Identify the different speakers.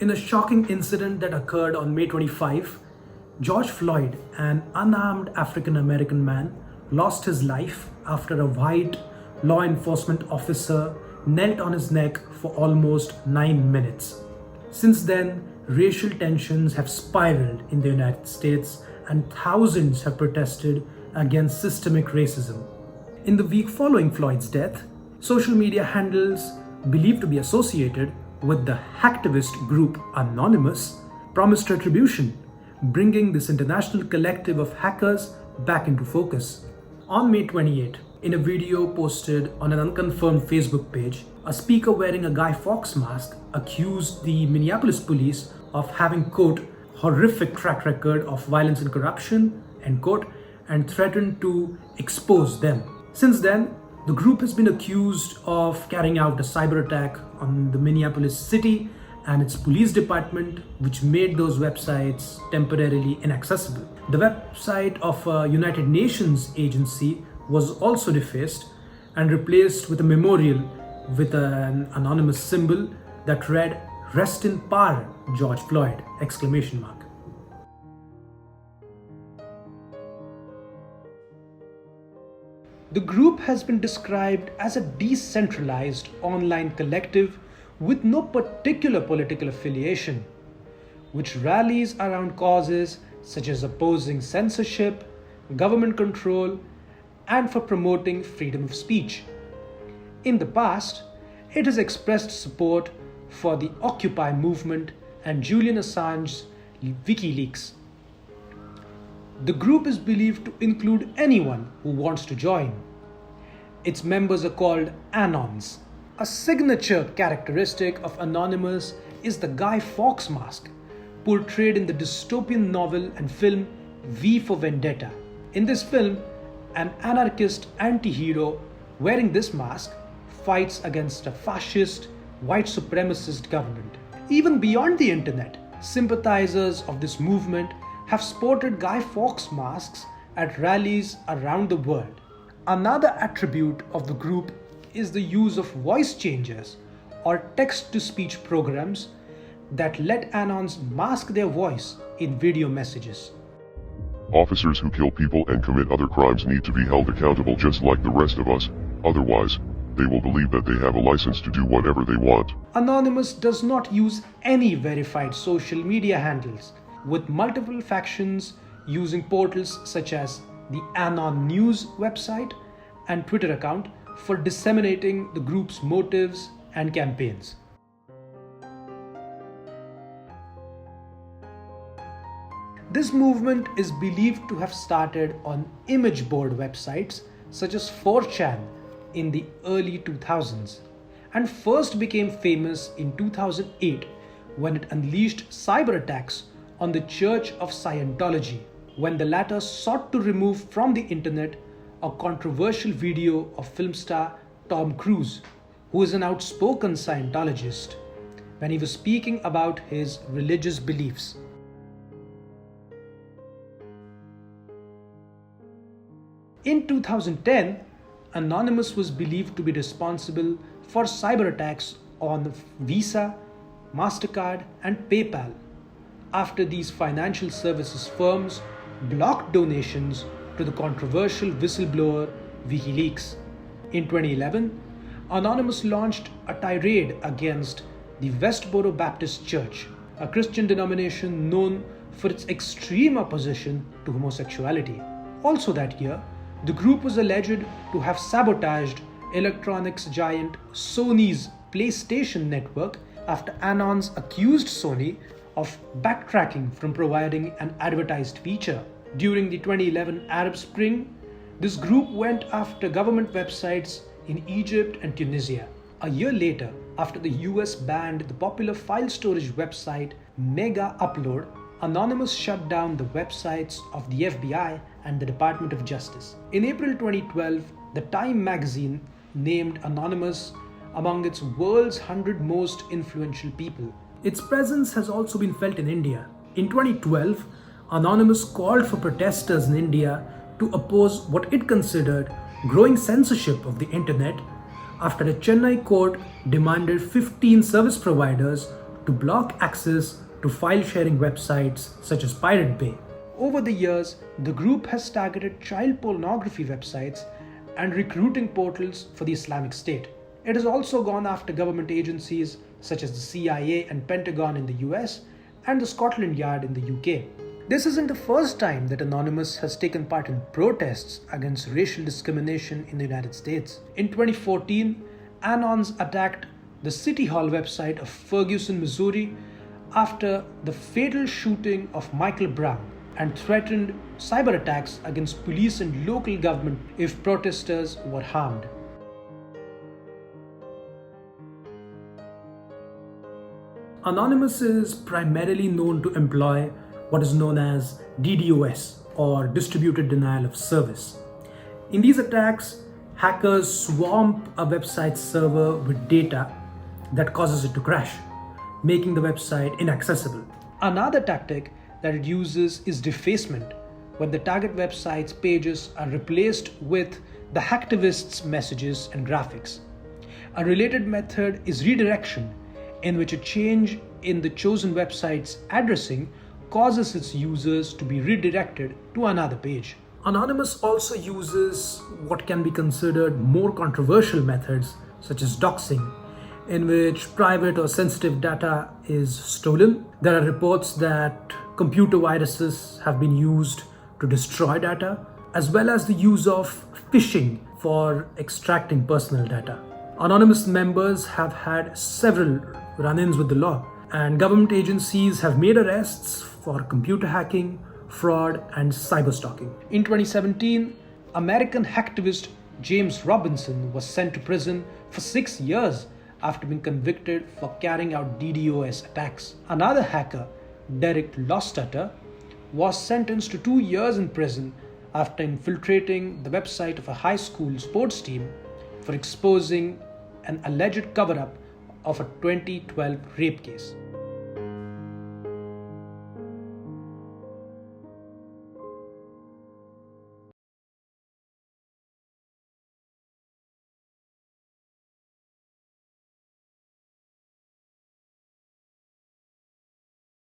Speaker 1: In a shocking incident that occurred on May 25, George Floyd, an unarmed African American man, lost his life after a white law enforcement officer knelt on his neck for almost 9 minutes. Since then, racial tensions have spiraled in the United States and thousands have protested against systemic racism. In the week following Floyd's death, social media handles believed to be associated with the hacktivist group Anonymous promised retribution, bringing this international collective of hackers back into focus. On May 28, in a video posted on an unconfirmed Facebook page, a speaker wearing a Guy Fawkes mask accused the Minneapolis police of having, quote, horrific track record of violence and corruption, end quote, and threatened to expose them. Since then, the group has been accused of carrying out a cyber attack on the Minneapolis city and its police department, which made those websites temporarily inaccessible. The website of a United Nations agency was also defaced and replaced with a memorial with an anonymous symbol that read, "Rest in power, George Floyd!" exclamation mark. The group has been described as a decentralized online collective with no particular political affiliation, which rallies around causes such as opposing censorship, government control, and for promoting freedom of speech. In the past, it has expressed support for the Occupy movement and Julian Assange's WikiLeaks. The group is believed to include anyone who wants to join. Its members are called Anons. A signature characteristic of Anonymous is the Guy Fawkes mask, portrayed in the dystopian novel and film V for Vendetta. In this film, an anarchist anti-hero wearing this mask fights against a fascist, white supremacist government. Even beyond the internet, sympathizers of this movement have sported Guy Fawkes masks at rallies around the world. Another attribute of the group is the use of voice changers or text-to-speech programs that let Anons mask their voice in video messages.
Speaker 2: Officers who kill people and commit other crimes need to be held accountable just like the rest of us, otherwise, they will believe that they have a license to do whatever they want.
Speaker 1: Anonymous does not use any verified social media handles, with multiple factions using portals such as the Anon News website and Twitter account for disseminating the group's motives and campaigns. This movement is believed to have started on image board websites such as 4chan in the early 2000s and first became famous in 2008 when it unleashed cyber attacks on the Church of Scientology, when the latter sought to remove from the internet a controversial video of film star Tom Cruise, who is an outspoken Scientologist, when he was speaking about his religious beliefs. In 2010, Anonymous was believed to be responsible for cyber attacks on Visa, MasterCard, and PayPal after these financial services firms blocked donations to the controversial whistleblower WikiLeaks. In 2011, Anonymous launched a tirade against the Westboro Baptist Church, a Christian denomination known for its extreme opposition to homosexuality. Also that year, the group was alleged to have sabotaged electronics giant Sony's PlayStation network after Anons accused Sony of backtracking from providing an advertised feature. During the 2011 Arab Spring, this group went after government websites in Egypt and Tunisia. A year later, after the US banned the popular file storage website Mega Upload, Anonymous shut down the websites of the FBI and the Department of Justice. In April 2012, the Time magazine named Anonymous among its world's 100 most influential people. Its presence has also been felt in India. In 2012, Anonymous called for protesters in India to oppose what it considered growing censorship of the internet after a Chennai court demanded 15 service providers to block access to file-sharing websites such as Pirate Bay. Over the years, the group has targeted child pornography websites and recruiting portals for the Islamic State. It has also gone after government agencies such as the CIA and Pentagon in the US and the Scotland Yard in the UK. This isn't the first time that Anonymous has taken part in protests against racial discrimination in the United States. In 2014, Anons attacked the City Hall website of Ferguson, Missouri after the fatal shooting of Michael Brown and threatened cyber attacks against police and local government if protesters were harmed. Anonymous is primarily known to employ what is known as DDoS, or Distributed Denial of Service. In these attacks, hackers swamp a website server with data that causes it to crash, making the website inaccessible. Another tactic that it uses is defacement, when the target website's pages are replaced with the Hacktivist's messages and graphics. A related method is redirection, in which a change in the chosen website's addressing causes its users to be redirected to another page. Anonymous also uses what can be considered more controversial methods, such as doxing, in which private or sensitive data is stolen. There are reports that computer viruses have been used to destroy data, as well as the use of phishing for extracting personal data. Anonymous members have had several run-ins with the law, and government agencies have made arrests for computer hacking, fraud, and cyberstalking. In 2017, American hacktivist James Robinson was sent to prison for 6 years after being convicted for carrying out DDoS attacks. Another hacker, Derek Lostutter, was sentenced to 2 years in prison after infiltrating the website of a high school sports team for exposing an alleged cover-up of a 2012 rape case.